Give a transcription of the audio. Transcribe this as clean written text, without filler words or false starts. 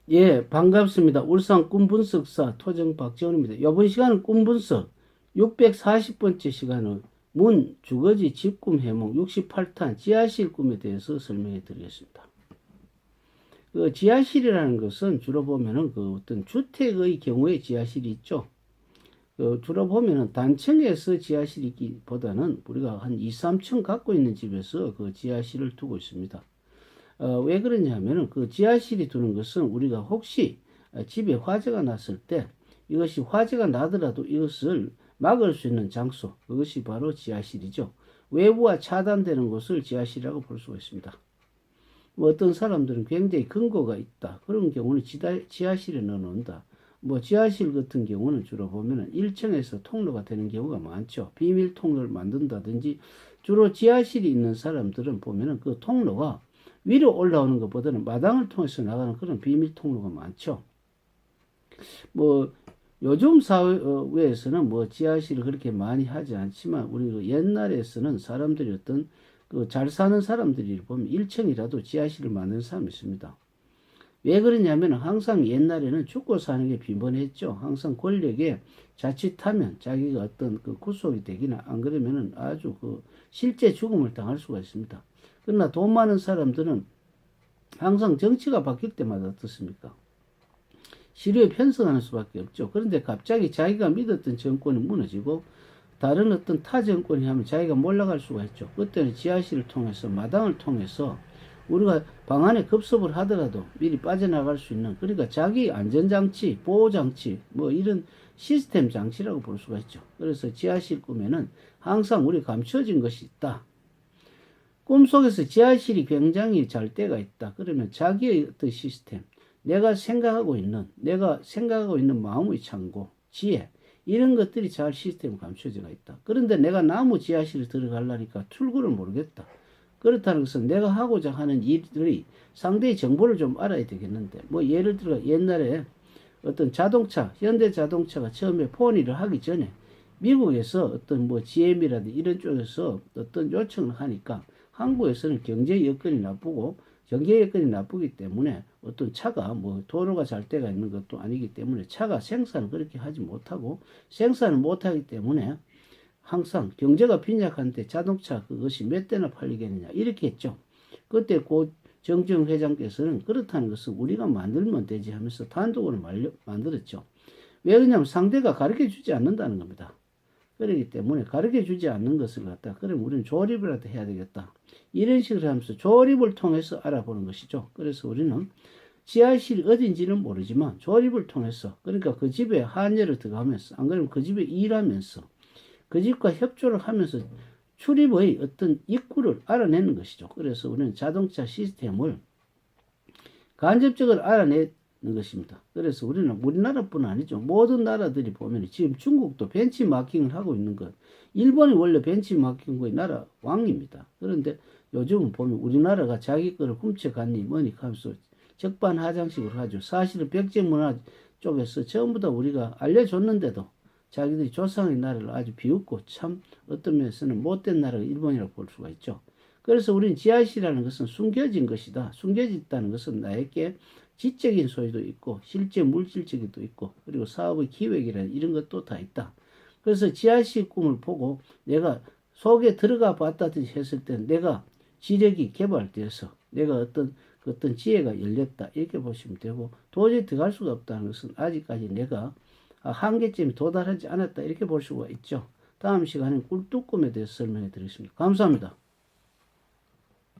예, 반갑습니다. 울산 꿈분석사 토정 박지원입니다. 이번 시간은 꿈분석 640번째 시간은 문 주거지 집꿈 해몽 68탄 지하실 꿈에 대해서 설명해 드리겠습니다. 그 지하실이라는 것은 주로 보면은 그 어떤 주택의 경우에 지하실이 있죠. 주로 보면은 단층에서 지하실이기보다는 우리가 한 2, 3층 갖고 있는 집에서 그 지하실을 두고 있습니다. 왜 그러냐면은 그 지하실이 두는 것은 우리가 혹시 집에 화재가 났을 때 이것이 화재가 나더라도 이것을 막을 수 있는 장소, 그것이 바로 지하실이죠. 외부와 차단되는 곳을 지하실이라고 볼 수가 있습니다. 뭐 어떤 사람들은 굉장히 근거가 있다. 그런 경우는 지하실에 넣어놓는다. 뭐 지하실 같은 경우는 주로 보면은 1층에서 통로가 되는 경우가 많죠. 비밀 통로를 만든다든지 주로 지하실이 있는 사람들은 보면은 그 통로가 위로 올라오는 것보다는 마당을 통해서 나가는 그런 비밀 통로가 많죠. 뭐 요즘 사회에서는 뭐 지하실을 그렇게 많이 하지 않지만 우리 그 옛날에서는 사람들이 어떤 그 잘 사는 사람들이 보면 1층이라도 지하실을 만드는 사람이 있습니다. 왜 그러냐면 항상 옛날에는 죽고 사는 게 빈번했죠. 항상 권력에 자칫하면 자기가 어떤 그 구속이 되기나 안 그러면은 아주 그 실제 죽음을 당할 수가 있습니다. 그러나 돈 많은 사람들은 항상 정치가 바뀔 때마다 어떻습니까? 시류에 편승하는 수밖에 없죠. 그런데 갑자기 자기가 믿었던 정권이 무너지고 다른 어떤 타 정권이 하면 자기가 몰락할 수가 있죠. 그때는 지하실을 통해서 마당을 통해서 우리가 방 안에 급습을 하더라도 미리 빠져나갈 수 있는 그러니까 자기 안전장치, 보호장치 뭐 이런 시스템 장치라고 볼 수가 있죠. 그래서 지하실 꿈에는 항상 우리 감춰진 것이 있다. 꿈속에서 지하실이 굉장히 잘 때가 있다. 그러면 자기의 어떤 시스템, 내가 생각하고 있는 마음의 창고, 지혜, 이런 것들이 잘 시스템 감춰져 있다. 그런데 내가 나무 지하실에 들어가려니까 출구를 모르겠다. 그렇다는 것은 내가 하고자 하는 일들이 상대의 정보를 좀 알아야 되겠는데, 뭐 예를 들어 옛날에 어떤 자동차, 현대 자동차가 처음에 폰이를 하기 전에 미국에서 어떤 뭐 GM이라든지 이런 쪽에서 어떤 요청을 하니까 한국에서는 경제 여건이 나쁘고 경제 여건이 나쁘기 때문에 어떤 차가 뭐 도로가 잘 돼가 있는 것도 아니기 때문에 차가 생산을 그렇게 하지 못하고 생산을 못하기 때문에 항상 경제가 빈약한데 자동차 그것이 몇 대나 팔리겠느냐 이렇게 했죠. 그때 고 정정 회장께서는 그렇다는 것은 우리가 만들면 되지 하면서 단독으로 만들었죠. 왜 그러냐면 상대가 가르쳐 주지 않는다는 겁니다. 그렇기 때문에 가르쳐 주지 않는 것을 갖다 그럼 우리는 조립이라도 해야 되겠다. 이런 식으로 하면서 조립을 통해서 알아보는 것이죠. 그래서 우리는 지하실이 어딘지는 모르지만 조립을 통해서 그러니까 그 집에 한여를 들어가면서 안 그러면 그 집에 일하면서 그 집과 협조를 하면서 출입의 어떤 입구를 알아내는 것이죠. 그래서 우리는 자동차 시스템을 간접적으로 알아내는 것입니다. 그래서 우리는 우리나라뿐 아니죠. 모든 나라들이 보면 지금 중국도 벤치마킹을 하고 있는 것. 일본이 원래 벤치마킹의 나라 왕입니다. 그런데 요즘은 보면 우리나라가 자기 거를 훔쳐갔니 뭐니 하면서 적반하장식으로 하죠. 사실은 백제문화 쪽에서 전부 다 우리가 알려줬는데도 자기들이 조상의 나라를 아주 비웃고 참 어떤 면에서는 못된 나라가 일본이라고 볼 수가 있죠. 그래서 우리는 지하실이라는 것은 숨겨진 것이다. 숨겨졌다는 것은 나에게 지적인 소유도 있고 실제 물질적인도 있고 그리고 사업의 기획이라는 이런 것도 다 있다. 그래서 지하실 꿈을 보고 내가 속에 들어가 봤다든지 했을 때 내가 지력이 개발되어서 내가 어떤 지혜가 열렸다 이렇게 보시면 되고 도저히 들어갈 수가 없다는 것은 아직까지 내가 한계점에 도달하지 않았다 이렇게 볼 수가 있죠. 다음 시간에 꿀뚝꿈에 대해서 설명해 드리겠습니다. 감사합니다.